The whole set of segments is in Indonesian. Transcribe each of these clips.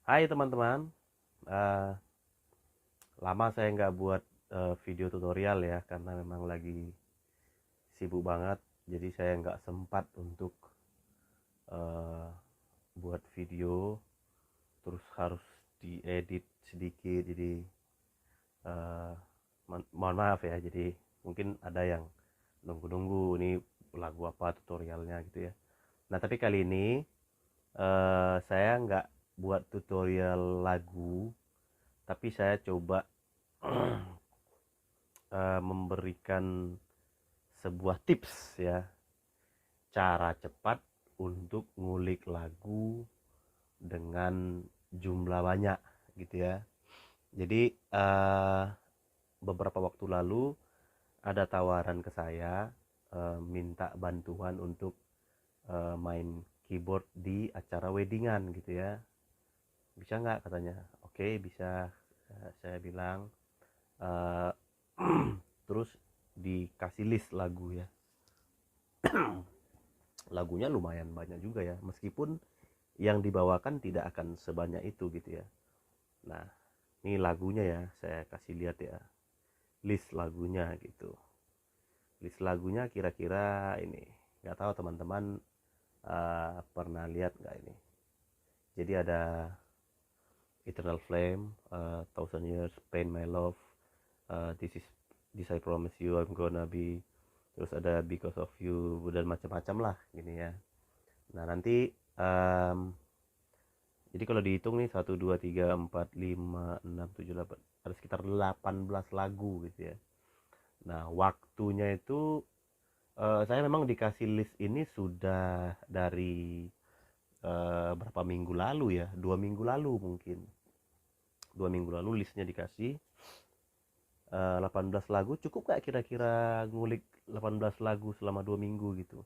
Hai teman-teman. Eh, Lama saya nggak buat video tutorial ya, karena memang lagi sibuk banget. Jadi saya nggak sempat untuk eh, buat video, terus harus diedit sedikit. Jadi eh, mohon maaf ya. Jadi mungkin ada yang nunggu-nunggu ini lagu apa tutorialnya gitu ya. Nah tapi kali ini saya nggak buat tutorial lagu, tapi saya coba memberikan sebuah tips ya, cara cepat untuk ngulik lagu dengan jumlah banyak gitu ya. Jadi beberapa waktu lalu ada tawaran ke saya, minta bantuan untuk main keyboard di acara weddingan gitu ya. Bisa nggak katanya? Oke bisa. Saya bilang, eh, terus dikasih list lagu ya. Lagunya lumayan banyak juga ya, meskipun yang dibawakan tidak akan sebanyak itu gitu ya. Nah ini lagunya ya, saya kasih lihat ya, list lagunya gitu. List lagunya kira-kira ini, nggak tahu teman-teman pernah lihat nggak ini. Jadi ada Eternal Flame, Thousand Years, Pain My Love, This I Promise You, I'm Gonna Be, terus ada Because of You, dan macam-macam lah gini ya. Nah nanti jadi kalau dihitung nih, 1 2 3 4 5 6 7 8, ada sekitar 18 lagu gitu ya. Nah waktunya itu saya memang dikasih list ini sudah dari berapa minggu lalu ya, 2 minggu lalu mungkin. 2 minggu lalu listnya dikasih 18 lagu. Cukup gak kira-kira ngulik 18 lagu selama 2 minggu gitu?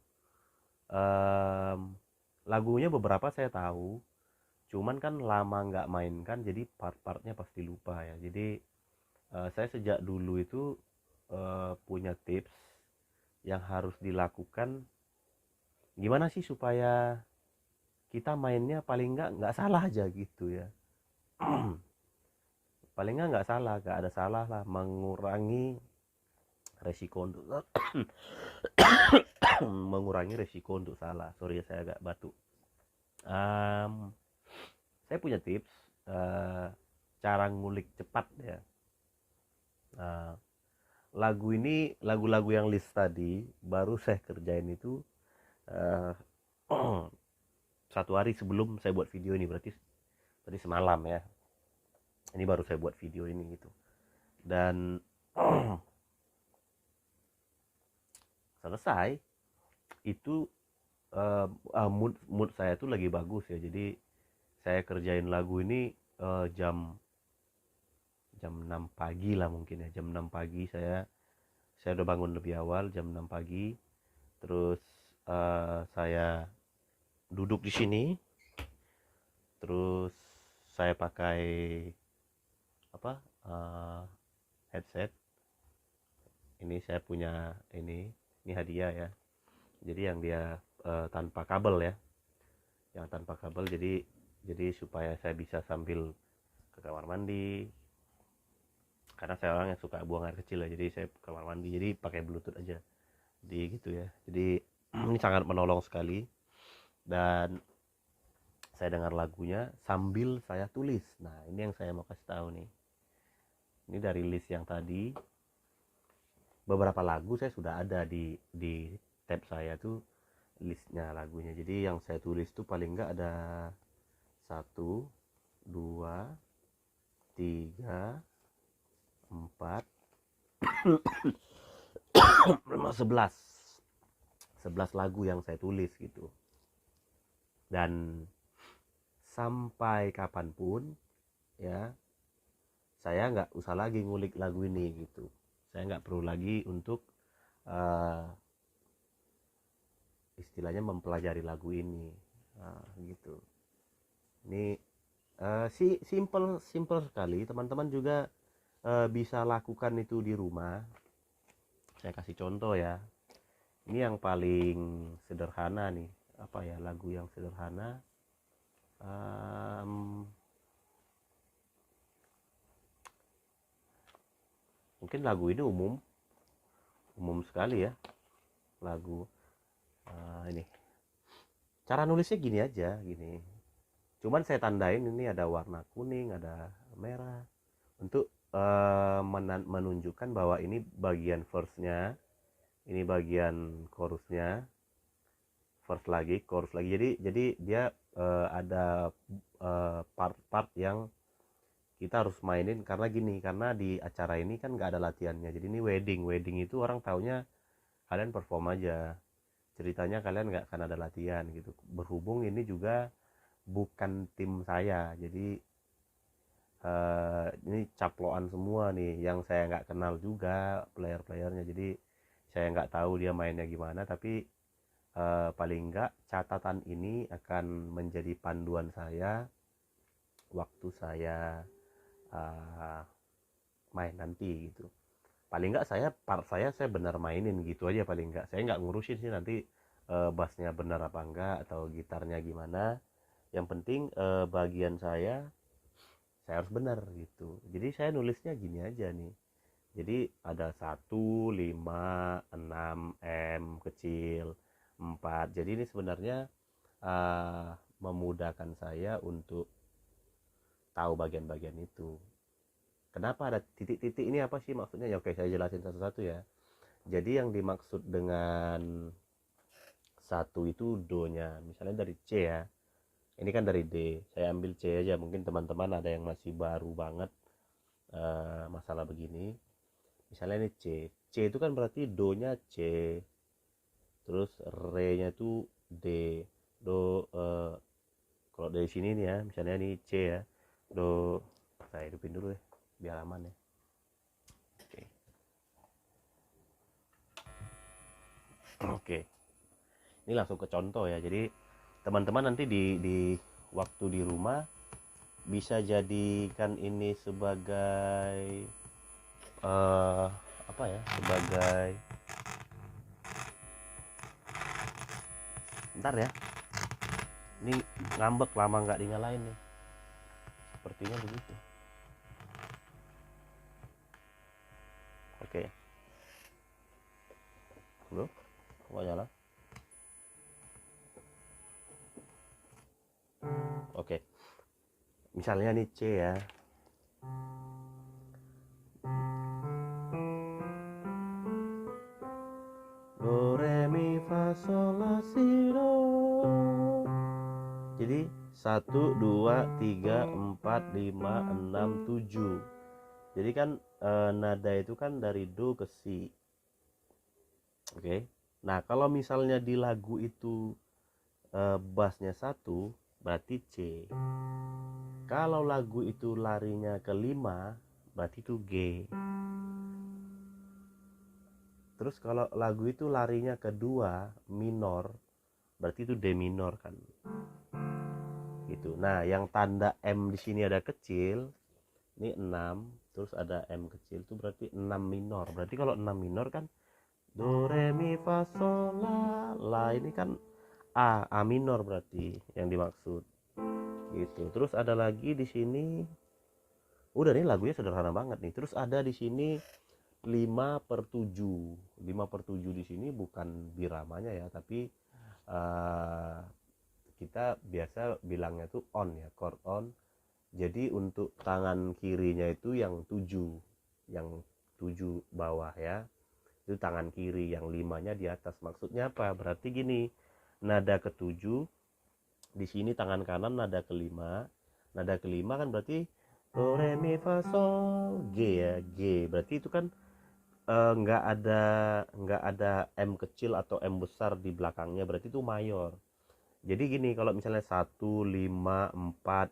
Lagunya beberapa saya tahu, cuman kan lama nggak main kan, jadi part-partnya pasti lupa ya. Jadi saya sejak dulu itu punya tips yang harus dilakukan, gimana sih supaya kita mainnya paling nggak salah aja gitu ya. Paling nggak salah, nggak ada salah lah, mengurangi resiko untuk mengurangi resiko untuk salah. Sorry ya, saya agak batuk. um, saya punya tips cara ngulik cepat ya. Nah, lagu-lagu yang list tadi baru saya kerjain itu uh, 1 hari sebelum saya buat video ini, berarti semalam ya. Ini baru saya buat video ini gitu. Dan selesai itu mood saya tuh lagi bagus ya. Jadi saya kerjain lagu ini jam jam 6 pagi lah mungkin ya. Jam 6 pagi saya udah bangun lebih awal, jam 6 pagi. Terus saya duduk di sini, terus saya pakai apa, headset. Ini saya punya ini hadiah ya. Jadi yang dia tanpa kabel ya, yang tanpa kabel. Jadi supaya saya bisa sambil ke kamar mandi, karena saya orang yang suka buang air kecil ya. Jadi saya ke kamar mandi, jadi pakai bluetooth aja di gitu ya. Jadi ini sangat menolong sekali. Dan saya dengar lagunya sambil saya tulis. Nah ini yang saya mau kasih tahu nih. Ini dari list yang tadi, beberapa lagu saya sudah ada di tab saya tuh listnya lagunya. Jadi yang saya tulis tuh paling enggak ada 1 2 3 4 11 lagu yang saya tulis gitu. Dan sampai kapanpun ya, saya nggak usah lagi ngulik lagu ini gitu. Saya nggak perlu lagi untuk uh, istilahnya mempelajari lagu ini. Gitu. Ini simple simple sekali. Teman-teman juga bisa lakukan itu di rumah. Saya kasih contoh ya. Ini yang paling sederhana nih. Apa ya, lagu yang sederhana? Um, Mungkin lagu ini umum sekali ya, lagu ini. Cara nulisnya gini aja, gini. Cuman saya tandain ini ada warna kuning, ada merah untuk menunjukkan bahwa ini bagian verse-nya, ini bagian chorusnya, verse lagi, chorus lagi. Jadi dia ada part-part yang kita harus mainin karena gini, karena di acara ini kan nggak ada latihannya. Jadi ini wedding itu orang taunya kalian perform aja, ceritanya kalian nggak akan ada latihan gitu. Berhubung ini juga bukan tim saya, jadi ini caploan semua nih yang saya nggak kenal juga player-playernya, jadi saya nggak tahu dia mainnya gimana, tapi paling nggak catatan ini akan menjadi panduan saya waktu saya main nanti gitu. Paling nggak part saya benar mainin gitu aja, paling nggak saya nggak ngurusin sih nanti bassnya benar apa enggak atau gitarnya gimana. Yang penting bagian saya harus benar gitu. Jadi saya nulisnya gini aja nih. Jadi ada 1, 5, 6 M kecil 4. Jadi ini sebenarnya memudahkan saya untuk tahu bagian-bagian itu. Kenapa ada titik-titik ini, apa sih maksudnya ya? Oke, saya jelasin satu-satu ya. Jadi yang dimaksud dengan 1 itu do nya, misalnya dari C ya, ini kan dari D, saya ambil C aja. Mungkin teman-teman ada yang masih baru banget masalah begini. Misalnya ini C itu kan berarti do nya C, terus re nya itu D. Do kalau dari sini nih ya, misalnya ini C ya, do, saya hidupin dulu ya biar aman ya. Oke, ini langsung ke contoh ya. Jadi teman-teman nanti di waktu di rumah bisa jadikan ini sebagai apa ya, sebagai, bentar ya, ini ngambek lama nggak dinyalain nih, sepertinya begitu. Oke, belum nggak nyala. Oke, misalnya nih C ya, do re mi fa sol la si do. Jadi 1, 2, 3, 4, 5, 6, 7. Jadi kan nada itu kan dari do ke si. Oke. Nah, kalau misalnya di lagu itu bassnya 1, berarti C. Kalau lagu itu larinya ke 5, berarti itu G. Terus kalau lagu itu larinya ke 2, minor, berarti itu D minor kan. Gitu. Nah, yang tanda M di sini ada kecil, ini 6, terus ada M kecil, itu berarti 6 minor. Berarti kalau 6 minor kan do re mi fa sol la, ini kan A minor berarti yang dimaksud. Gitu. Terus ada lagi di sini, udah nih lagunya sederhana banget nih. Terus ada di sini 5/7. 5/7 di sini bukan biramanya ya, tapi kita biasa bilangnya tuh on ya, chord on. Jadi untuk tangan kirinya itu yang 7, yang 7 bawah ya, itu tangan kiri, yang 5-nya di atas. Maksudnya apa? Berarti gini, nada ke-7 di sini tangan kanan, nada ke-5. Nada ke-5 kan berarti do re mi fa sol G ya, G. Berarti itu kan nggak ada M kecil atau M besar di belakangnya, berarti itu mayor. Jadi gini, kalau misalnya 1, 5, 4,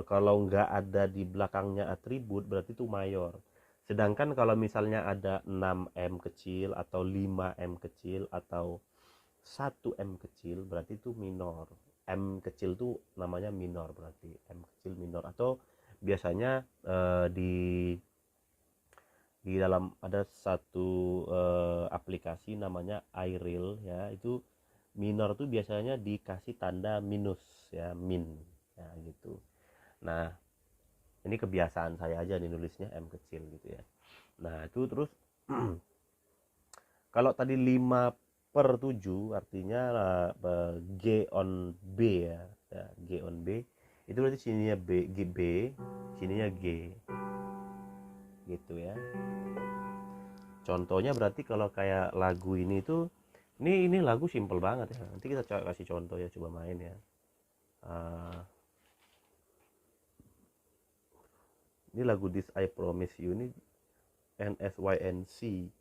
kalau nggak ada di belakangnya atribut, berarti itu mayor. Sedangkan kalau misalnya ada 6M kecil atau 5M kecil atau 1M kecil, berarti itu minor. M kecil itu namanya minor, berarti M kecil minor. Atau biasanya di dalam ada satu aplikasi namanya iReal ya, itu minor tuh biasanya dikasih tanda minus ya, min ya gitu. Nah, ini kebiasaan saya aja nih nulisnya M kecil gitu ya. Nah itu terus kalau tadi 5/7 artinya G on B ya, ya G on B itu berarti sininya B, sininya G gitu ya. Contohnya berarti kalau kayak lagu ini tuh, ini lagu simple banget ya. Nanti kita coba kasih contoh ya, coba main ya. Uh, ini lagu This I Promise You ini NSYNC.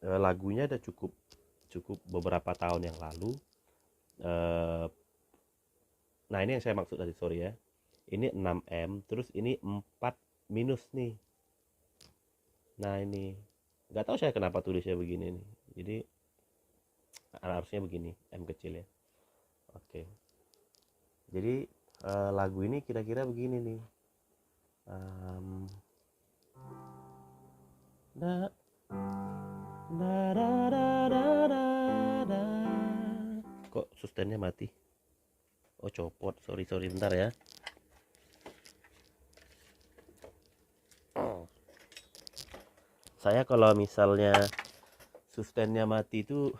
Lagunya udah cukup beberapa tahun yang lalu. Nah ini yang saya maksud tadi, sorry ya. Ini 6M, terus ini 4 minus nih. Nah ini nggak tahu saya kenapa tulisnya begini nih. Jadi harusnya begini, M kecil ya. Oke. Jadi lagu ini kira-kira begini nih. Da, da, da, da, da, da, da. Kok sustainnya mati? Oh copot, sorry bentar ya. Saya kalau misalnya sustainnya mati itu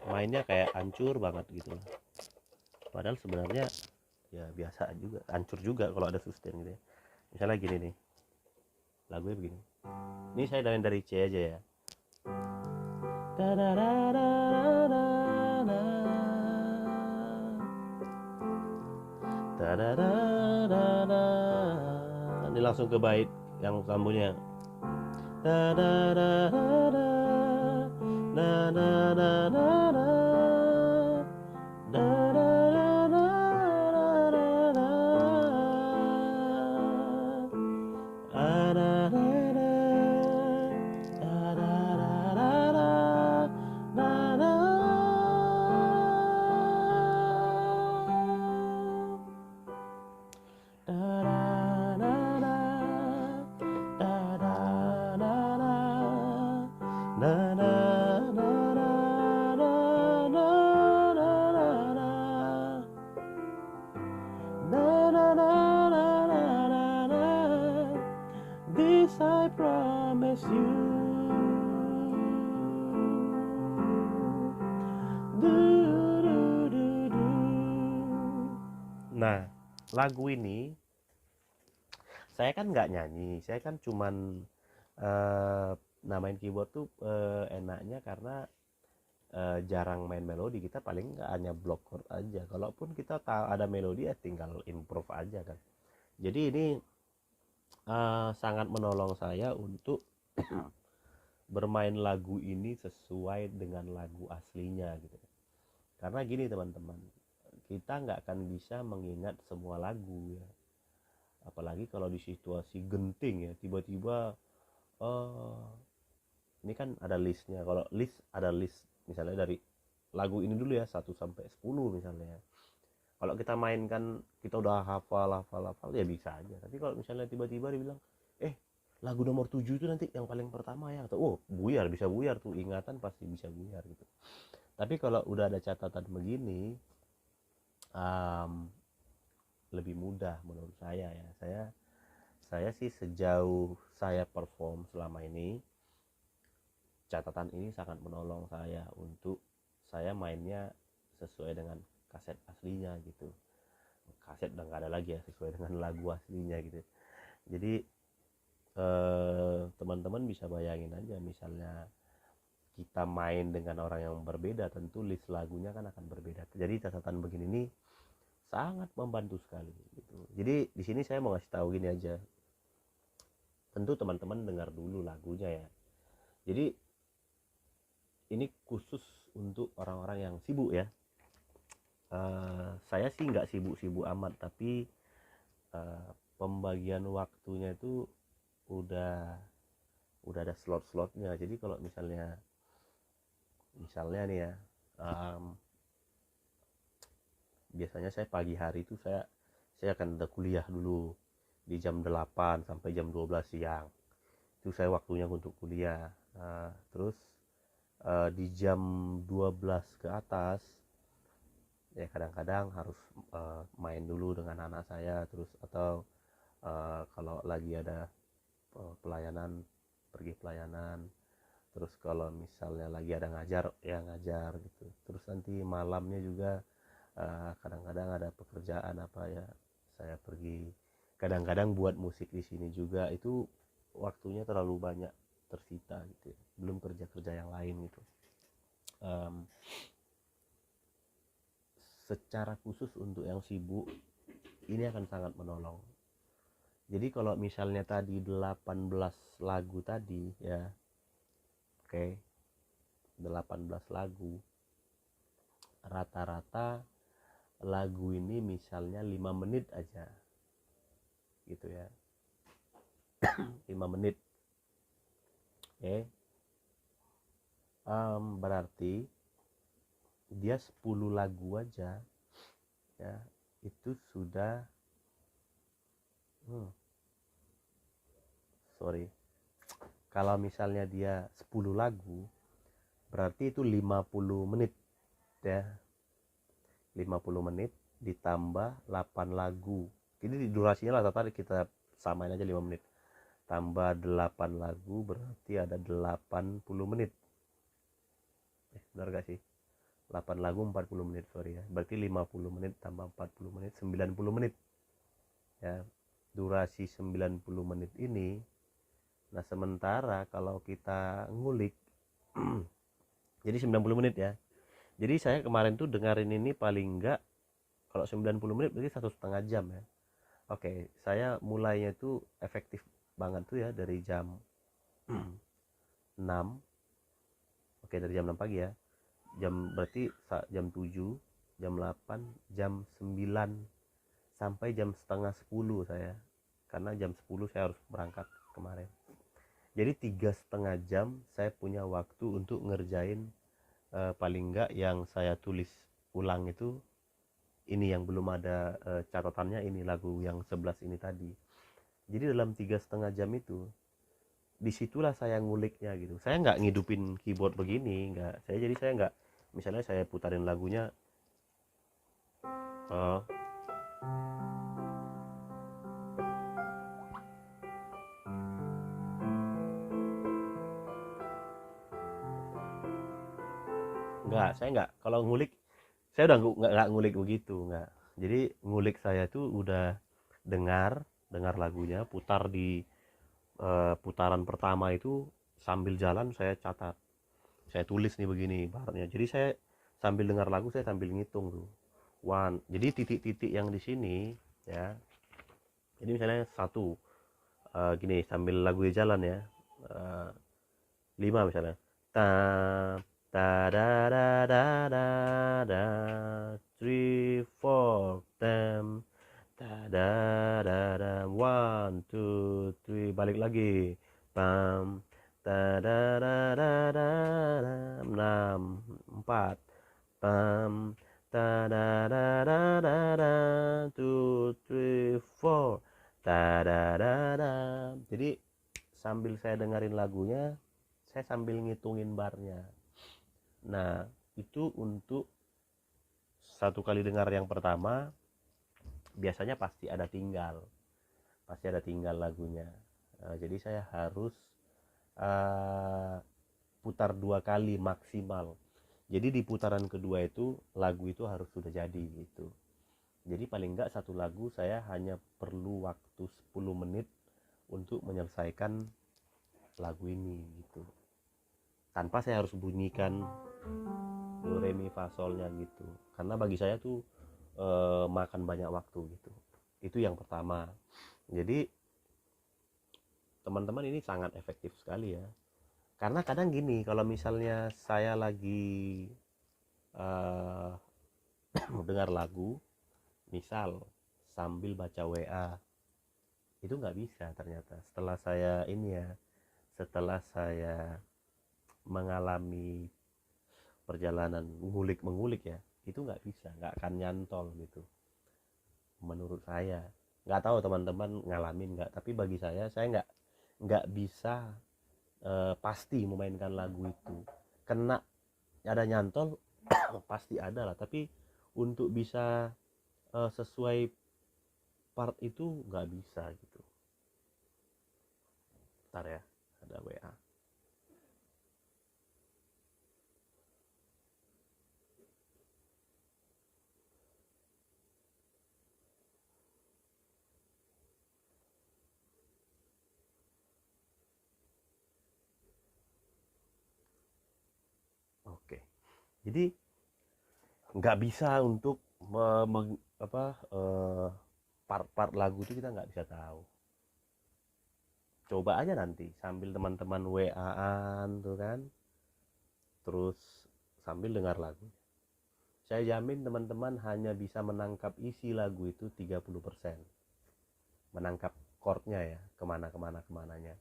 mainnya kayak hancur banget gitu lah. Padahal sebenarnya ya biasa juga, hancur juga kalau ada sustain gitu ya. Misalnya gini nih, lagunya begini. Ini saya dari C aja ya. Da, da, da, da, da, da, da, da, da, da, da. Ini langsung ke bait yang sambungnya. Da, da, da, da, da, da, da, da, da, da. Da, da, da, da, da, da. Ah, da, da, da. Da, da, da, da, da, da, da. Da, da, da, da. Da, da, da, da. Da, da, da, da, da, da, da, da, da. Da, da, da, da, da, da, da. This I promise you. Du, du, du, du. Nah, lagu ini saya kan nggak nyanyi, saya kan cuman namain keyboard tuh enaknya karena jarang main melodi, kita paling hanya block chord aja. Kalaupun kita tahu ada melodi ya tinggal improve aja kan. Jadi ini sangat menolong saya untuk bermain lagu ini sesuai dengan lagu aslinya gitu. Karena gini teman-teman, kita nggak akan bisa mengingat semua lagu ya. Apalagi kalau di situasi genting ya, tiba-tiba ini kan ada listnya. Kalau list ada list misalnya dari lagu ini dulu ya 1 sampai 10 misalnya. Kalau kita mainkan kita udah hafal ya bisa aja. Tapi kalau misalnya tiba-tiba dibilang lagu nomor 7 itu nanti yang paling pertama ya, atau buyar, bisa buyar tuh ingatan, pasti bisa buyar gitu. Tapi kalau udah ada catatan begini lebih mudah menurut saya ya. Saya sih sejauh saya perform selama ini, catatan ini sangat menolong saya untuk saya mainnya sesuai dengan kaset aslinya gitu. Kaset udah nggak ada lagi ya, sesuai dengan lagu aslinya gitu. Jadi teman-teman bisa bayangin aja, misalnya kita main dengan orang yang berbeda, tentu list lagunya kan akan berbeda. Jadi catatan begini nih sangat membantu sekali gitu. Jadi di sini saya mau ngasih tahu gini aja, tentu teman-teman dengar dulu lagunya ya. Jadi ini khusus untuk orang-orang yang sibuk ya. Saya sih nggak sibuk-sibuk amat, tapi pembagian waktunya itu udah ada slot-slotnya. Jadi kalau misalnya nih ya, biasanya saya pagi hari itu saya akan ada kuliah dulu di jam 8 sampai jam 12 siang. Itu saya waktunya untuk kuliah. Terus di jam 12 ke atas ya kadang-kadang harus main dulu dengan anak saya, terus atau kalau lagi ada pelayanan pergi pelayanan. Terus kalau misalnya lagi ada ngajar ya ngajar gitu. Terus nanti malamnya juga kadang-kadang ada pekerjaan apa ya, saya pergi. Kadang-kadang buat musik di sini juga, itu waktunya terlalu banyak tersita gitu ya. Belum kerja-kerja yang lain gitu. Secara khusus untuk yang sibuk ini akan sangat menolong. Jadi kalau misalnya tadi 18 lagu tadi ya, oke, 18 lagu, rata-rata lagu ini misalnya 5 menit aja gitu ya. 5 menit. Oke. Berarti dia 10 lagu aja ya, itu sudah kalau misalnya dia 10 lagu berarti itu 50 menit ya. 50 menit ditambah 8 lagu. Jadi durasinya rata-rata kita samain aja 5 menit. Tambah 8 lagu berarti ada 80 menit. Benar gak sih? 8 lagu 40 menit, sorry ya. Berarti 50 menit tambah 40 menit 90 menit. Ya. Durasi 90 menit ini. Nah, sementara kalau kita ngulik jadi 90 menit ya. Jadi saya kemarin tuh dengerin ini paling enggak, kalau 90 menit berarti 1,5 jam ya. Oke, saya mulainya tuh efektif banget tuh ya dari jam 6. Oke, dari jam 6 pagi ya. Berarti jam 7, jam 8, jam 9 sampai jam setengah 10 saya. Karena jam 10 saya harus berangkat kemarin. Jadi 3,5 jam saya punya waktu untuk ngerjain paling enggak yang saya tulis ulang itu ini, yang belum ada catatannya, ini lagu yang 11 ini tadi. Jadi dalam 3,5 jam itu disitulah saya nguliknya gitu. Saya nggak ngidupin keyboard begini, nggak. Saya nggak, misalnya saya putarin lagunya nggak, saya nggak. Kalau ngulik saya udah nggak ngulik begitu, nggak. Jadi ngulik saya tuh udah dengar lagunya, putar di putaran pertama itu, sambil jalan saya catat, saya tulis nih begini barnya. Jadi saya sambil dengar lagu saya sambil ngitung tuh one. Jadi titik-titik yang di sini ya, jadi misalnya satu, gini sambil lagu jalan ya, 5 misalnya, ta ta da da da da da 3 4 tem ta da da da 1 2 3, balik lagi pam ta da da da da da 6 4 pam ta da da da da da 2 3 4 ta da da da. Jadi sambil saya dengerin lagunya saya sambil ngitungin barnya. Nah, itu untuk satu kali dengar yang pertama biasanya pasti ada tinggal lagunya. Jadi saya harus putar 2 kali maksimal. Jadi di putaran kedua itu lagu itu harus sudah jadi gitu. Jadi paling enggak satu lagu saya hanya perlu waktu 10 menit untuk menyelesaikan lagu ini gitu, tanpa saya harus bunyikan do re mi fa solnya gitu. Karena bagi saya tuh makan banyak waktu gitu. Itu yang pertama. Jadi teman-teman ini sangat efektif sekali ya. Karena kadang gini, kalau misalnya saya lagi dengar lagu misal sambil baca WA, itu nggak bisa ternyata. Setelah saya mengalami perjalanan mengulik ya, itu nggak bisa, nggak akan nyantol gitu menurut saya. Nggak tahu teman-teman ngalamin nggak, tapi bagi saya nggak bisa pasti memainkan lagu itu. Kena ada nyantol pasti ada lah, tapi untuk bisa sesuai part itu nggak bisa gitu. Bentar ya. ada WA. Oke, jadi nggak bisa untuk part-part lagu itu kita nggak bisa tahu. Coba aja nanti sambil teman-teman WA-an tuh kan, terus sambil dengar lagu. Saya jamin teman-teman hanya bisa menangkap isi lagu itu 30%. Menangkap chordnya ya, kemananya.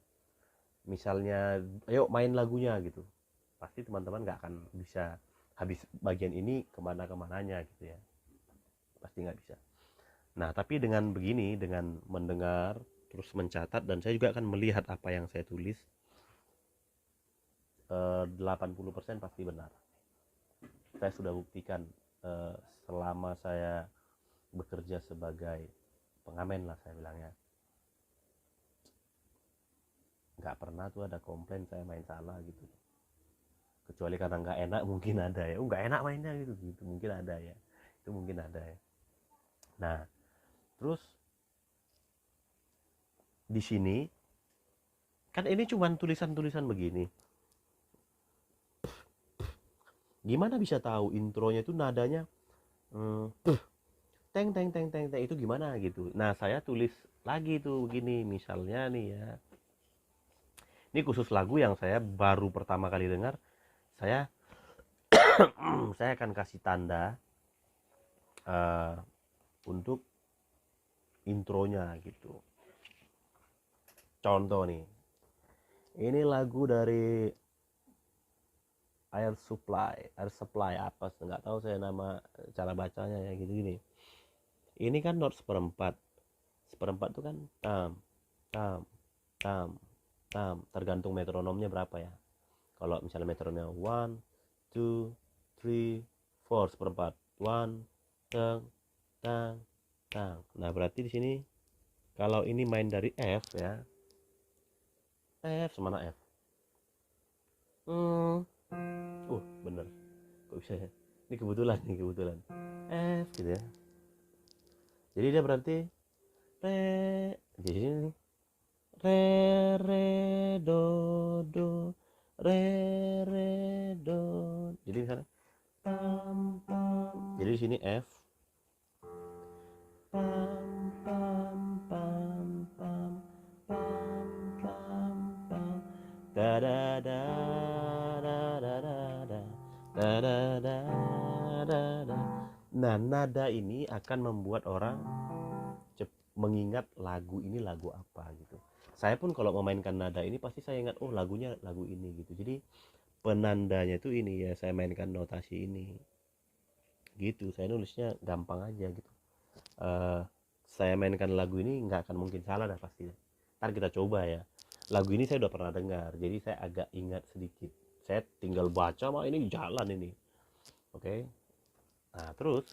Misalnya, ayo main lagunya gitu. Pasti teman-teman nggak akan bisa habis bagian ini kemananya gitu ya. Pasti nggak bisa. Nah, tapi dengan begini, dengan mendengar, terus mencatat, dan saya juga akan melihat apa yang saya tulis, 80% pasti benar. Saya sudah buktikan selama saya bekerja sebagai pengamen lah saya bilangnya. Nggak pernah tuh ada komplain saya main salah gitu. Kecuali karena nggak enak mungkin ada ya. Nggak enak mainnya gitu, mungkin ada ya. Itu mungkin ada ya. Nah, terus di sini kan ini cuma tulisan-tulisan begini. Gimana bisa tahu intronya itu nadanya teng teng teng teng teng itu gimana gitu. Nah, saya tulis lagi tuh begini, misalnya nih ya. Ini khusus lagu yang saya baru pertama kali dengar, saya saya akan kasih tanda untuk intronya gitu. Contoh nih, ini lagu dari Air Supply apa nggak tahu saya nama cara bacanya ya gitu gini. Ini kan not seperempat tuh kan tam tam tam tam, tergantung metronomnya berapa ya. Kalau misalnya metronomnya 1 2 3 4 seperempat, 1 tang tang tang. Nah, berarti di sini kalau ini main dari F ya, F semana F. Bener, kok bisa ya, ini kebetulan F gitu ya. Jadi dia berarti re, di sini nih re re do do re re do. Jadi misalnya pam pam, jadi di sini F pam pam pam pam pam pam pam da da da da da da da da da da da da. Nah, nada ini akan membuat orang mengingat lagu ini lagu apa gitu. Saya pun kalau memainkan nada ini pasti saya ingat, oh lagunya lagu ini gitu. Jadi penandanya itu ini ya, saya mainkan notasi ini gitu. Saya nulisnya gampang aja gitu. Saya mainkan lagu ini nggak akan mungkin salah dah pasti. Ntar kita coba ya. Lagu ini saya udah pernah dengar, jadi saya agak ingat sedikit. Saya tinggal baca, mah ini jalan ini. Oke. Nah, terus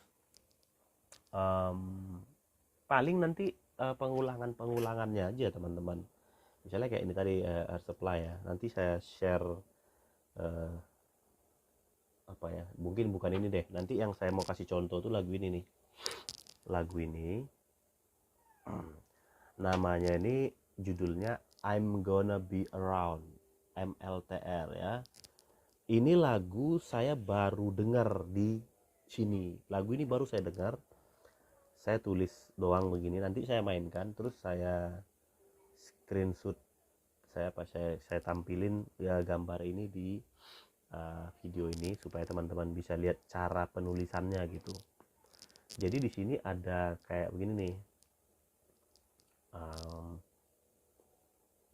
paling nanti pengulangannya aja teman-teman. Misalnya kayak ini tadi Air Supply ya. Nanti saya share apa ya? Mungkin bukan ini deh. Nanti yang saya mau kasih contoh tuh lagu ini nih. Lagu ini namanya ini judulnya I'm Gonna Be Around, MLTR ya. Ini lagu saya baru dengar di sini. Lagu ini baru saya dengar. Saya tulis doang begini, nanti saya mainkan, terus saya screenshot, saya tampilin ya gambar ini di video ini supaya teman-teman bisa lihat cara penulisannya gitu. Jadi di sini ada kayak begini nih.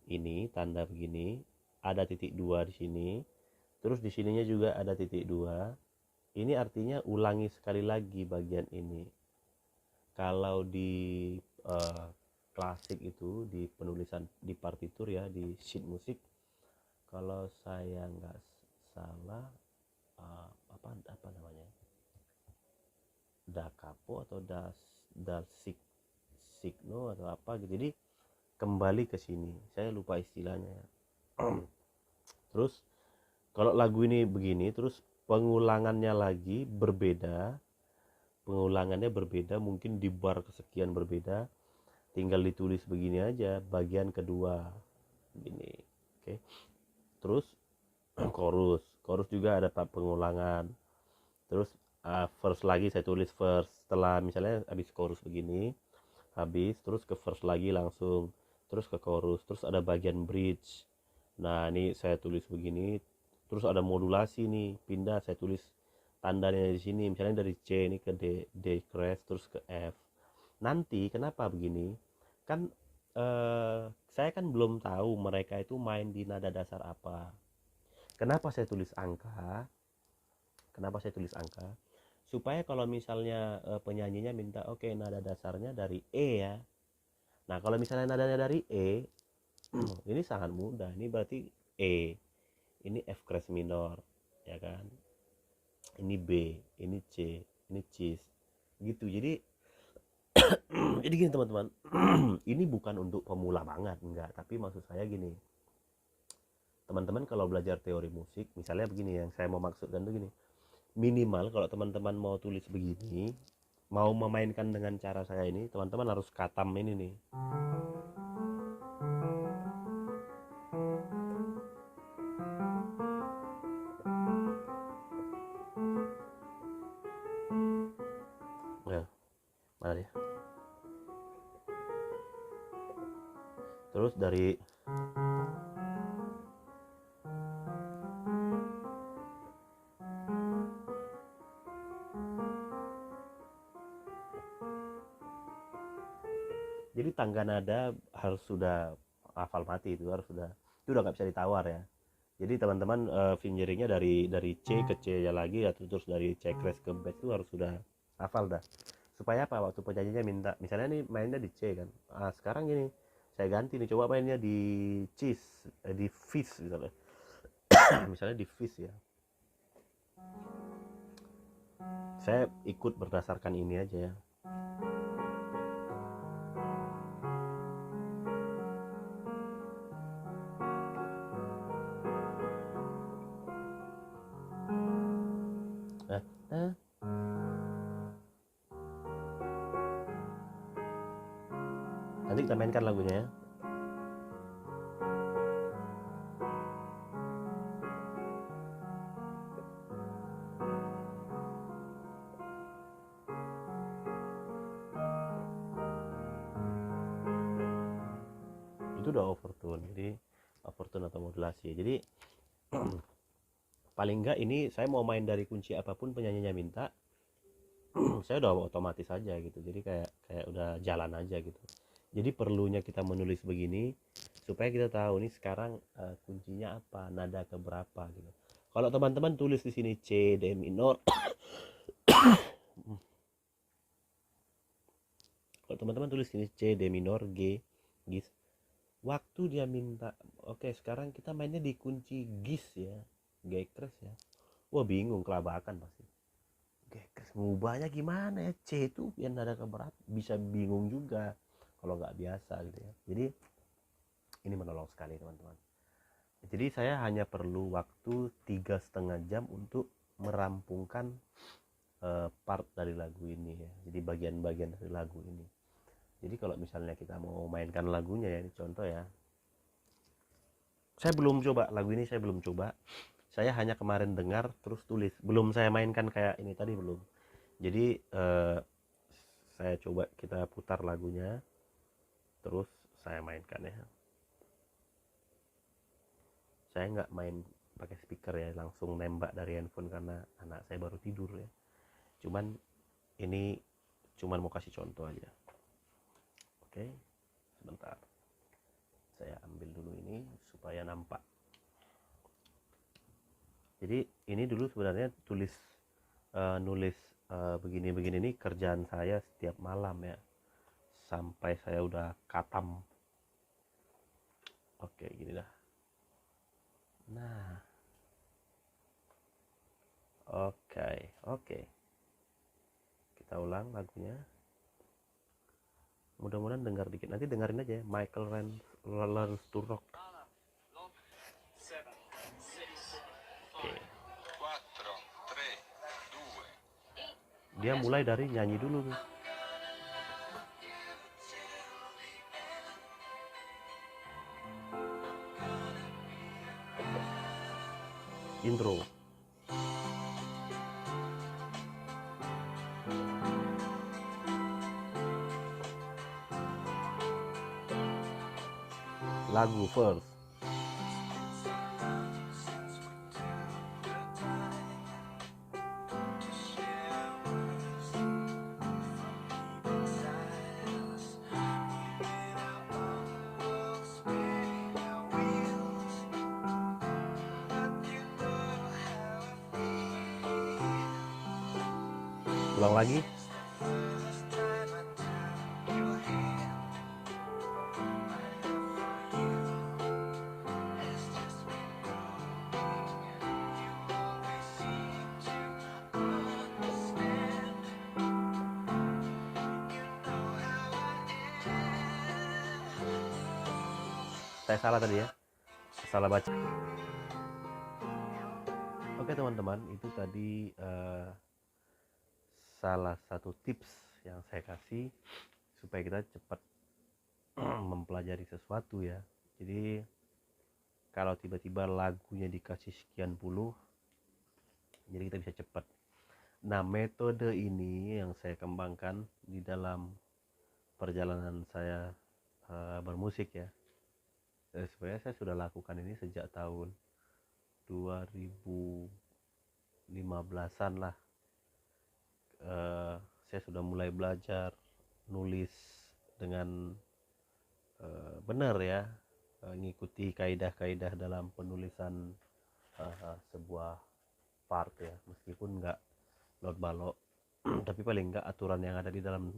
Ini tanda begini, ada titik 2 di sini. Terus di sininya juga ada titik 2. Ini artinya ulangi sekali lagi bagian ini. Kalau di klasik itu di penulisan di partitur ya, di sheet musik, kalau saya nggak salah apa namanya, da capo atau da signo atau apa gitu. Jadi kembali ke sini, saya lupa istilahnya. Terus kalau lagu ini begini, terus pengulangannya lagi berbeda, mungkin di bar kesekian berbeda, tinggal ditulis begini aja, bagian kedua gini. Oke. Terus chorus juga ada pengulangan. Terus verse lagi saya tulis verse, setelah misalnya habis chorus begini, habis terus ke verse lagi langsung, terus ke chorus, terus ada bagian bridge. Nah ini saya tulis begini, terus ada modulasi nih, pindah saya tulis tandanya di sini, misalnya dari C ini ke D crash, terus ke F. Nanti kenapa begini, kan saya kan belum tahu mereka itu main di nada dasar apa. Kenapa saya tulis angka? Supaya kalau misalnya penyanyinya minta oke, nada dasarnya dari E ya. Nah kalau misalnya nadanya dari E, ini sangat mudah. Ini berarti E, ini F crash minor, ya kan? Ini B, ini C, ini cis, gitu. Jadi jadi gini teman-teman, ini bukan untuk pemula banget, enggak. Tapi maksud saya gini, teman-teman kalau belajar teori musik, misalnya begini, yang saya mau maksudkan tuh gini, minimal kalau teman-teman mau tulis begini, mau memainkan dengan cara saya ini, teman-teman harus katam ini nih. Ya, mana dia? Terus dari jadi tangga nada harus sudah hafal mati, itu harus sudah, itu udah nggak bisa ditawar ya. Jadi teman-teman fingeringnya dari C ke C ya lagi, atau terus dari C crash ke bass itu harus sudah hafal dah. Supaya apa, waktu penyanyinya minta, misalnya nih mainnya di C kan, sekarang gini saya ganti nih, coba mainnya di cis, di fis misalnya. Misalnya di fis ya, saya ikut berdasarkan ini aja ya. Nanti kita mainkan lagunya ya. Itu udah overtone, jadi overtone atau modulasi. Jadi paling enggak ini saya mau main dari kunci apapun penyanyinya minta, saya udah otomatis aja gitu. Jadi kayak udah jalan aja gitu. Jadi perlunya kita menulis begini supaya kita tahu nih sekarang kuncinya apa, nada keberapa gitu. Kalau teman-teman tulis di sini C D minor, kalau teman-teman tulis di sini C D minor G gis, waktu dia minta oke sekarang kita mainnya di kunci gis ya, G crash ya, wah bingung, kelabakan pasti. G crash ngubahnya gimana ya, C itu yang nada keberapa, bisa bingung juga kalau nggak biasa gitu ya. Jadi ini menolong sekali teman-teman. Jadi saya hanya perlu waktu 3,5 jam untuk merampungkan part dari lagu ini ya. Jadi bagian-bagian dari lagu ini. Jadi kalau misalnya kita mau mainkan lagunya ya, ini contoh ya. Saya belum coba lagu ini, saya belum coba. Saya hanya kemarin dengar terus tulis. Belum saya mainkan kayak ini tadi, belum. Jadi saya coba kita putar lagunya, terus saya mainkan ya. Saya nggak main pakai speaker ya, langsung nembak dari handphone karena anak saya baru tidur ya. Cuman ini cuman mau kasih contoh aja. Oke, sebentar saya ambil dulu ini supaya nampak. Jadi ini dulu sebenarnya nulis begini-begini ini kerjaan saya setiap malam ya, sampai saya udah katam. Oke, gini dah. Nah, oke, kita ulang lagunya. Mudah-mudahan dengar dikit, nanti dengerin aja ya, Michael Learns to Rock. dia mulai dari nyanyi dulu tuh. Intro. Lagu first. Ulang lagi. Saya salah tadi ya, salah baca. Oke teman-teman, itu tadi salah satu tips yang saya kasih supaya kita cepat mempelajari sesuatu ya. Jadi kalau tiba-tiba lagunya dikasih sekian puluh, jadi kita bisa cepat. Nah, metode ini yang saya kembangkan di dalam perjalanan saya bermusik ya. Sebenarnya saya sudah lakukan ini sejak tahun 2015-an lah. Saya sudah mulai belajar nulis dengan benar ya, ngikuti kaidah-kaidah dalam penulisan sebuah part ya, meskipun nggak not balok tapi paling nggak aturan yang ada di dalam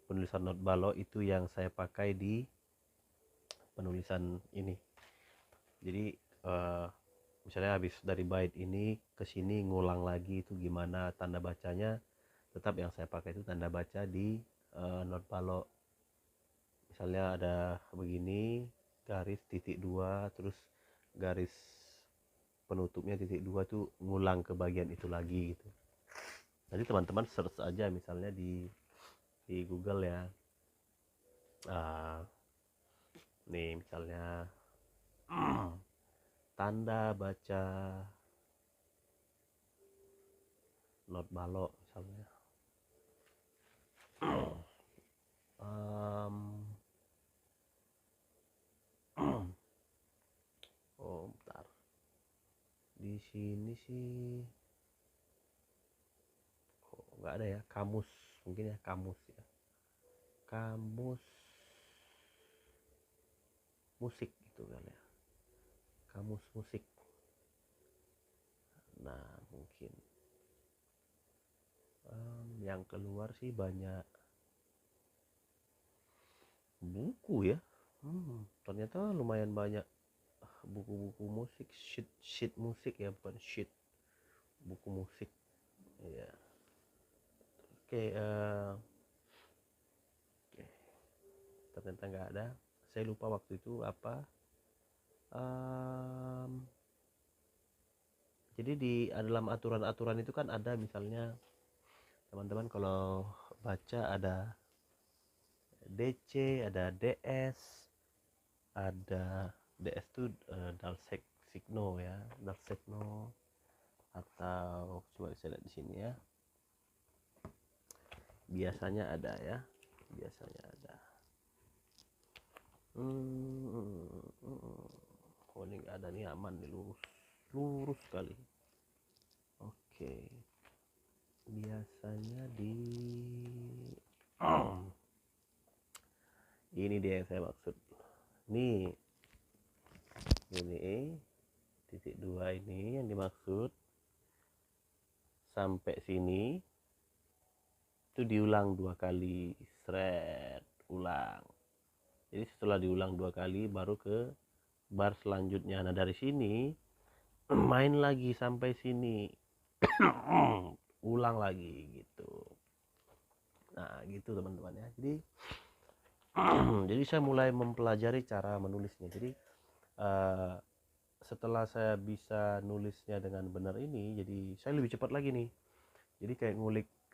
penulisan not balok itu yang saya pakai di penulisan ini. Jadi misalnya habis dari bait ini ke sini ngulang lagi itu gimana tanda bacanya, tetap yang saya pakai itu tanda baca di not balok. Misalnya ada begini, garis titik 2, terus garis penutupnya titik 2 tuh ngulang ke bagian itu lagi gitu. Jadi teman-teman search aja misalnya di Google ya. Nih misalnya tanda baca not balok misalnya. Oh bentar, di sini sih kok nggak ada ya, kamus mungkin ya, kamus ya, kamus musik gitu kali ya, kamus musik. Nah mungkin yang keluar sih banyak buku ya. Ternyata lumayan banyak buku-buku musik, sheet musik ya, bukan sheet, buku musik ya. Oke, ternyata nggak ada, saya lupa waktu itu apa. Jadi di dalam aturan-aturan itu kan ada, misalnya teman-teman kalau baca ada DC, ada DS, ada DS itu Dalsek Signo ya, Dalsekno, atau coba saya lihat di sini ya, biasanya ada ya, biasanya ada. Oh ini nggak ada nih, aman nih, lurus sekali. Oke, biasanya di ini dia yang saya maksud nih, ini titik 2 ini yang dimaksud. Sampai sini itu diulang 2 kali, seret, ulang. Jadi setelah diulang 2 kali baru ke bar selanjutnya. Nah dari sini main lagi sampai sini, ulang lagi gitu. Nah gitu teman-teman ya. Jadi jadi saya mulai mempelajari cara menulisnya. Jadi setelah saya bisa nulisnya dengan benar ini, jadi saya lebih cepat lagi nih. Jadi kayak ngulik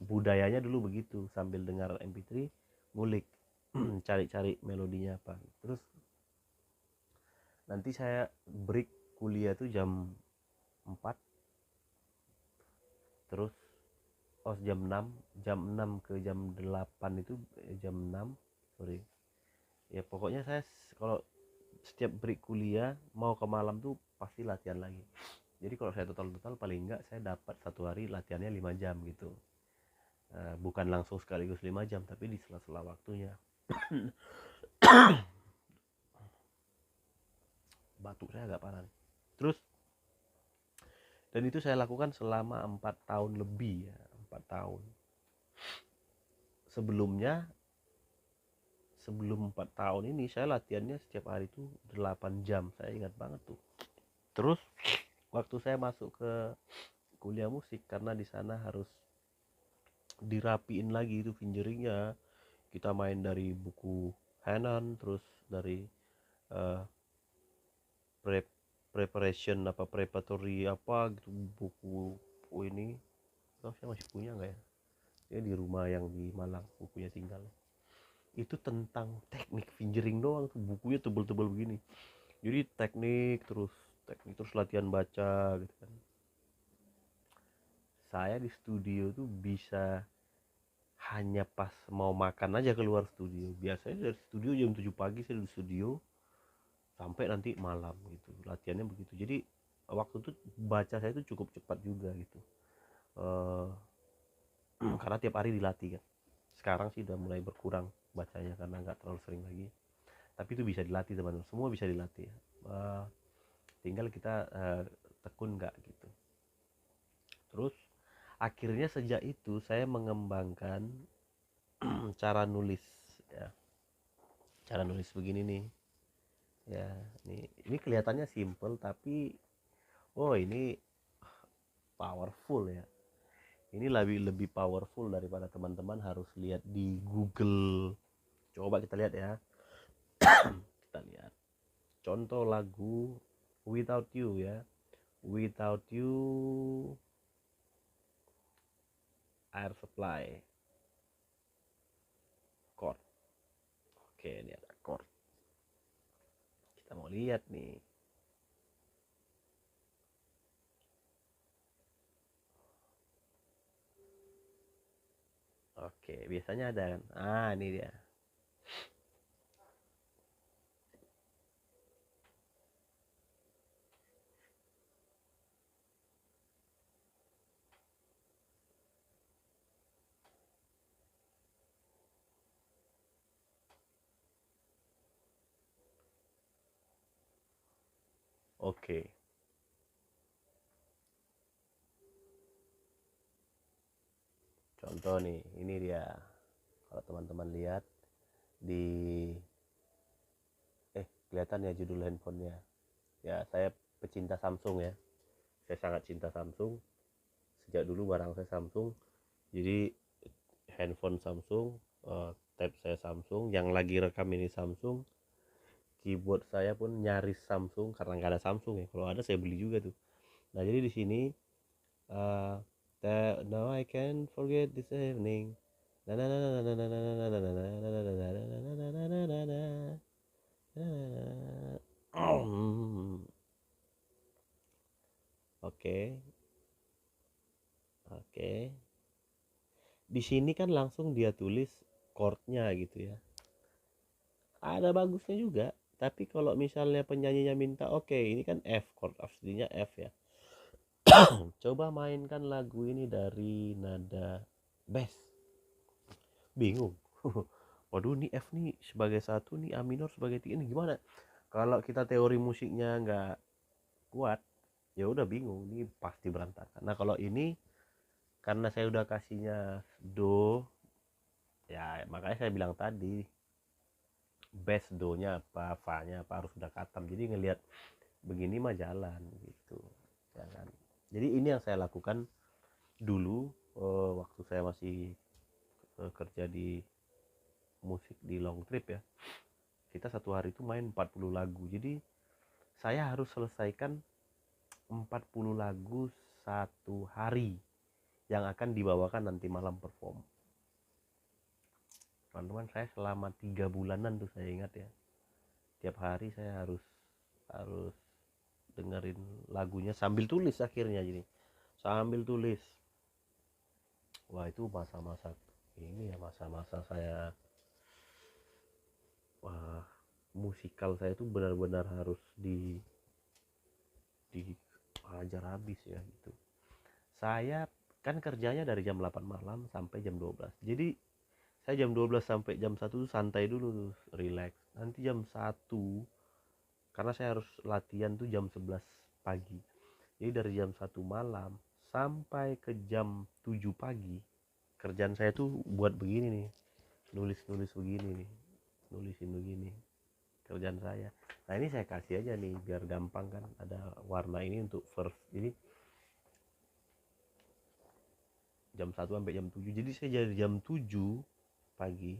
budayanya dulu begitu, sambil dengar MP3 ngulik cari-cari melodinya apa. Terus nanti saya break kuliah tuh jam 4, terus jam 6 ke jam 8 itu jam 6, sorry ya, pokoknya saya kalau setiap break kuliah mau ke malam tuh pasti latihan lagi. Jadi kalau saya total paling enggak saya dapat satu hari latihannya 5 jam gitu. Bukan langsung sekaligus 5 jam, tapi di sela-sela waktunya. Batuk saya agak parah nih. Terus, dan itu saya lakukan selama 4 tahun lebih ya, 4 tahun. Sebelum 4 tahun ini saya latihannya setiap hari itu 8 jam, saya ingat banget tuh. Terus waktu saya masuk ke kuliah musik, karena di sana harus dirapiin lagi itu fingeringnya, kita main dari buku Hanon, terus dari uh, preparation apa preparatory apa gitu, buku ini saya masih punya nggak ya, ya di rumah yang di Malang bukunya tinggal, itu tentang teknik fingering doang tuh, bukunya tebel-tebel begini, jadi teknik terus latihan baca gitu kan. Saya di studio tuh bisa hanya pas mau makan aja keluar studio. Biasanya dari studio jam 7 pagi saya di studio sampai nanti malam gitu, latihannya begitu. Jadi waktu itu baca saya itu cukup cepat juga gitu. uh, Karena tiap hari dilatih kan. Sekarang sih udah mulai berkurang bacanya karena nggak terlalu sering lagi, tapi itu bisa dilatih teman-teman, semua bisa dilatih. uh, Tinggal kita tekun nggak gitu. Terus akhirnya sejak itu saya mengembangkan cara nulis ya, cara nulis begini nih ya. Ini kelihatannya simple, tapi ini powerful ya. Ini lebih lebih powerful daripada teman-teman harus lihat di Google. Coba kita lihat ya. Kita lihat contoh lagu Without You ya. Without You, Air Supply, chord. Oke, ini ada chord. Kita mau lihat nih. Oke, biasanya ada kan. Ini dia. Oke. Contoh nih, ini dia. Kalau teman-teman lihat di kelihatan ya judul handphonenya. Ya, saya pecinta Samsung ya. Saya sangat cinta Samsung. Sejak dulu barang saya Samsung. Jadi handphone Samsung, tab saya Samsung, yang lagi rekam ini Samsung, keyboard saya pun nyaris Samsung karena nggak ada Samsung ya. Kalau ada saya beli juga tuh. Nah, jadi di sini now I can forget this evening. Oke, oke. Di sini kan langsung dia tulis chordnya gitu ya. Ada bagusnya juga, tapi kalau misalnya penyanyinya minta ini kan F, chord aslinya F ya. Coba mainkan lagu ini dari nada bass, bingung. Waduh, nih F nih sebagai satu, nih A minor sebagai tiga, ini gimana? Kalau kita teori musiknya nggak kuat, ya udah bingung, ini pasti berantakan. Nah, kalau ini karena saya udah kasihnya do ya, makanya saya bilang tadi bass do nya apa, fa nya apa, harus udah katam. Jadi ngelihat begini mah jalan gitu, jangan. Jadi ini yang saya lakukan dulu waktu saya masih kerja di musik di long trip ya. Kita satu hari itu main 40 lagu, jadi saya harus selesaikan 40 lagu satu hari. yang akan dibawakan nanti malam perform. Teman-teman, saya selama 3 bulanan tuh, saya ingat ya, tiap hari saya harus dengerin lagunya sambil tulis. Akhirnya jadi sambil tulis. Wah, itu masa-masa ini ya, masa-masa saya, wah, musikal saya tuh benar-benar harus dihajar habis ya gitu. Saya kan kerjanya dari jam 8 malam sampai jam 12. Jadi saya jam 12 sampai jam 1 tuh santai dulu tuh, relax. Nanti jam 1, karena saya harus latihan tuh jam 11 pagi. Jadi dari jam 1 malam sampai ke jam 7 pagi, kerjaan saya tuh buat begini nih, nulis-nulis begini nih, nulisin begini kerjaan saya. Nah, ini saya kasih aja nih biar gampang kan, ada warna ini untuk first. Jadi jam 1 sampai jam 7. Jadi saya dari jam 7 pagi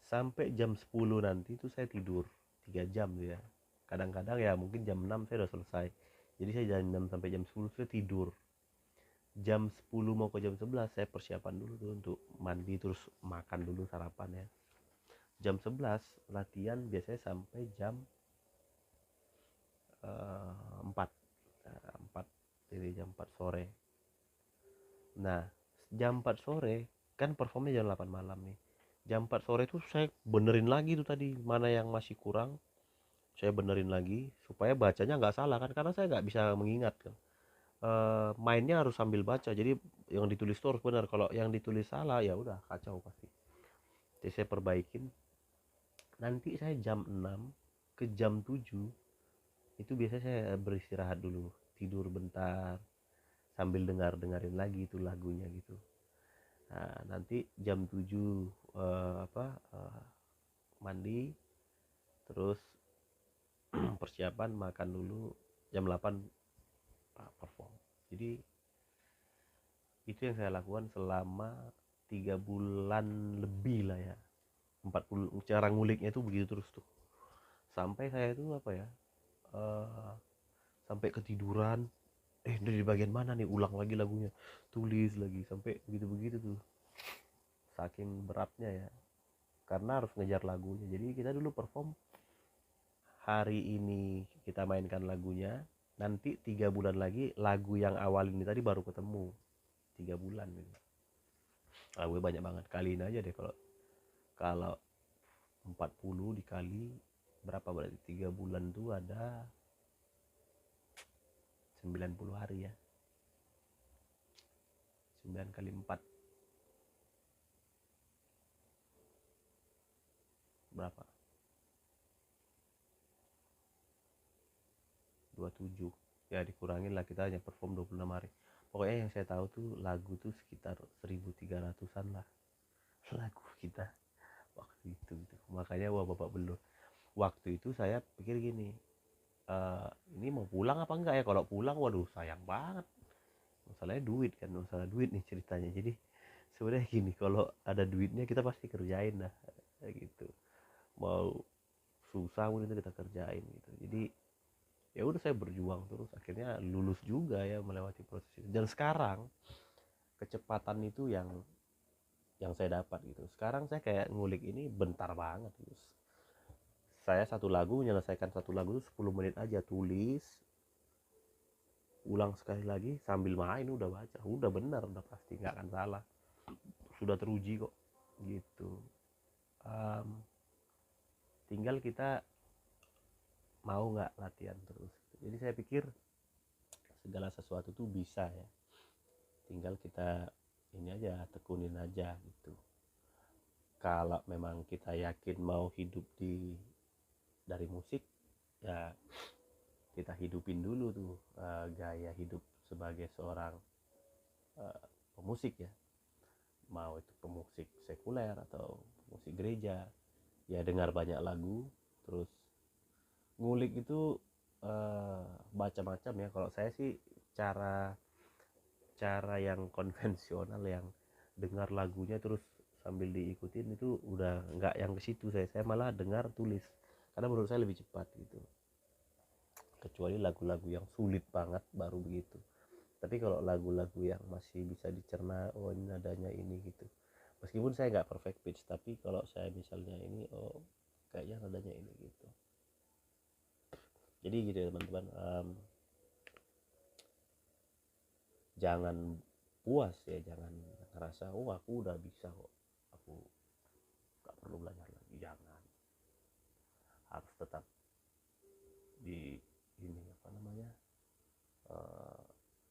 sampai jam 10 nanti itu saya tidur 3 jam ya. Kadang-kadang ya mungkin jam 6 saya udah selesai. Jadi saya jam 6 sampai jam 10 saya tidur. Jam 10 mau ke jam 11 saya persiapan dulu tuh untuk mandi, terus makan dulu, sarapan ya. Jam 11 latihan biasanya sampai jam 4. 4 jadi jam 4 sore. Nah, jam 4 sore kan performnya jam 8 malam nih. Jam 4 sore itu saya benerin lagi tuh tadi, mana yang masih kurang saya benerin lagi supaya bacanya nggak salah kan, karena saya nggak bisa mengingat kan. Mainnya harus sambil baca, jadi yang ditulis tuh harus benar. Kalau yang ditulis salah ya udah kacau pasti. Jadi saya perbaikin. Nanti saya jam 6 ke jam 7 itu biasanya saya beristirahat dulu, tidur bentar sambil dengerin lagi itu lagunya gitu. Nah, nanti jam 7 mandi, terus persiapan makan dulu, jam 8 perform. Jadi itu yang saya lakukan selama 3 bulan lebih lah ya. 40 cara nguliknya itu begitu terus tuh. Sampai saya itu apa ya? Sampai ketiduran. Dari bagian mana nih, ulang lagi lagunya, tulis lagi, sampai begitu-begitu tuh. Saking beratnya ya. Karena harus ngejar lagunya. Jadi kita dulu perform, hari ini kita mainkan lagunya, nanti 3 bulan lagi lagu yang awal ini tadi baru ketemu. 3 bulan gitu. Lagunya banyak banget, kaliin aja deh. Kalau 40 dikali berapa, berarti 3 bulan tuh ada 90 hari ya. 9 kali 4 berapa? 27. Ya dikurangin lah, kita hanya perform 26 hari. Pokoknya yang saya tahu tuh lagu tuh sekitar 1300-an lah lagu kita waktu itu gitu. Makanya wah, bapak belur. Waktu itu saya pikir gini, ini mau pulang apa enggak ya? Kalau pulang waduh sayang banget, masalahnya duit kan, masalah duit nih ceritanya. Jadi sebenarnya gini, kalau ada duitnya kita pasti kerjain lah gitu, mau susah pun itu kita kerjain gitu. Jadi ya udah, saya berjuang terus, akhirnya lulus juga ya, melewati proses itu. Dan sekarang kecepatan itu yang saya dapat gitu. Sekarang saya kayak ngulik ini bentar banget gitu. Saya satu lagu menyelesaikan satu lagu itu 10 menit aja, tulis ulang sekali lagi sambil main, udah baca, udah benar, udah pasti nggak akan salah, sudah teruji kok gitu. Tinggal kita mau nggak latihan terus. Jadi saya pikir segala sesuatu tuh bisa ya, tinggal kita ini aja, tekunin aja gitu. Kalau memang kita yakin mau hidup dari musik ya, kita hidupin dulu tuh gaya hidup sebagai seorang pemusik ya. Mau itu pemusik sekuler atau musik gereja, ya dengar banyak lagu, terus ngulik itu macam-macam ya. Kalau saya sih cara yang konvensional, yang dengar lagunya terus sambil diikutin, itu udah nggak yang ke situ. Saya malah dengar, tulis, karena menurut saya lebih cepat gitu. Kecuali lagu-lagu yang sulit banget baru begitu. Tapi kalau lagu-lagu yang masih bisa dicerna, oh ini nadanya ini gitu, meskipun saya nggak perfect pitch, tapi kalau saya misalnya ini, oh kayaknya nadanya ini gitu. Jadi gitu ya teman-teman, jangan puas ya, jangan ngerasa oh aku udah bisa kok, aku nggak perlu belajar lagi. Jangan, harus tetap di ini apa namanya, eh,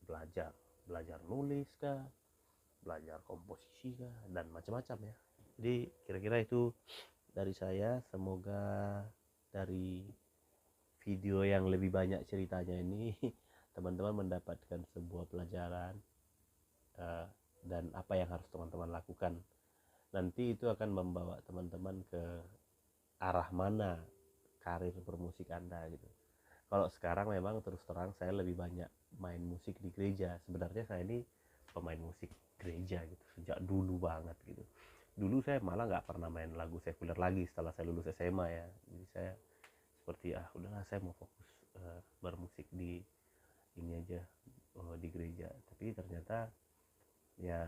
belajar belajar nulis kah, belajar komposisi kah, dan macam-macam ya. Jadi kira-kira itu dari saya. Semoga dari video yang lebih banyak ceritanya ini teman-teman mendapatkan sebuah pelajaran, dan apa yang harus teman-teman lakukan nanti itu akan membawa teman-teman ke arah mana karir bermusik Anda gitu. Kalau sekarang memang terus terang saya lebih banyak main musik di gereja. Sebenarnya saya ini pemain musik gereja gitu sejak dulu banget gitu. Dulu saya malah nggak pernah main lagu sekuler lagi setelah saya lulus SMA ya. Jadi saya seperti udahlah saya mau fokus bermusik di ini aja, di gereja. Tapi ternyata ya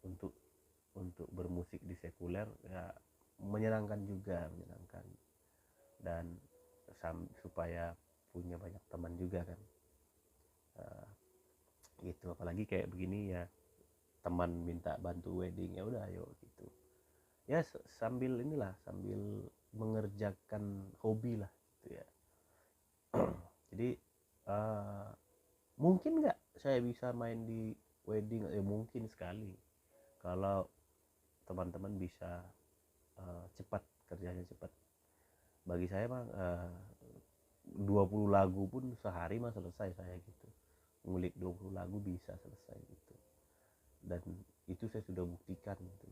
untuk bermusik di sekuler ya menyenangkan juga, menyenangkan, dan supaya punya banyak teman juga kan, gitu. Apalagi kayak begini ya, teman minta bantu wedding, ya udah ayo gitu ya, sambil inilah, sambil mengerjakan hobi lah gitu ya. Jadi mungkin nggak saya bisa main di wedding, mungkin sekali kalau teman-teman bisa cepat, kerjanya cepat. Bagi saya mah 20 lagu pun sehari mah selesai saya gitu, ngulik 20 lagu bisa selesai gitu, dan itu saya sudah buktikan gitu,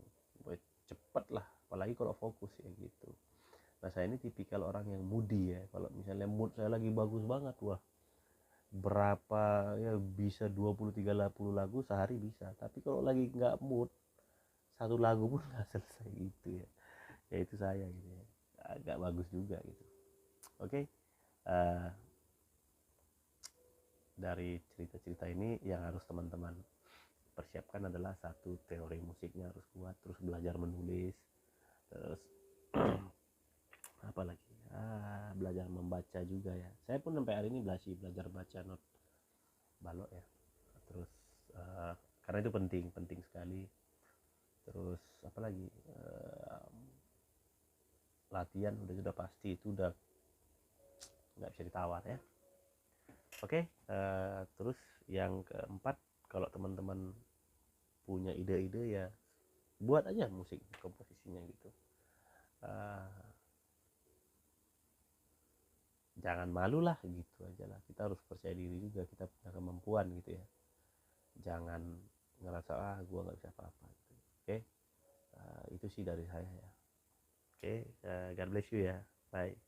cepet lah, apalagi kalau fokus ya gitu. Nah saya ini tipikal orang yang moody ya, kalau misalnya mood saya lagi bagus banget, wah berapa ya bisa 20-30 lagu sehari bisa. Tapi kalau lagi nggak mood, satu lagu pun nggak selesai gitu ya. Ya itu saya gitu ya, agak bagus juga gitu. Oke. Dari cerita-cerita ini yang harus teman-teman persiapkan adalah satu, teori musiknya harus kuat, terus belajar menulis, terus apa lagi, belajar membaca juga ya. Saya pun sampai hari ini belajar baca not balok ya. Terus karena itu penting penting sekali. Terus apa lagi, latihan sudah pasti, itu udah nggak bisa ditawar ya. Oke. Terus yang keempat, kalau teman-teman punya ide-ide ya buat aja musik komposisinya gitu. Jangan malu lah gitu aja lah, kita harus percaya diri juga, kita punya kemampuan gitu ya. Jangan ngerasa gua nggak bisa apa-apa gitu. Oke. Itu sih dari saya ya. Oke. God bless you ya. Bye.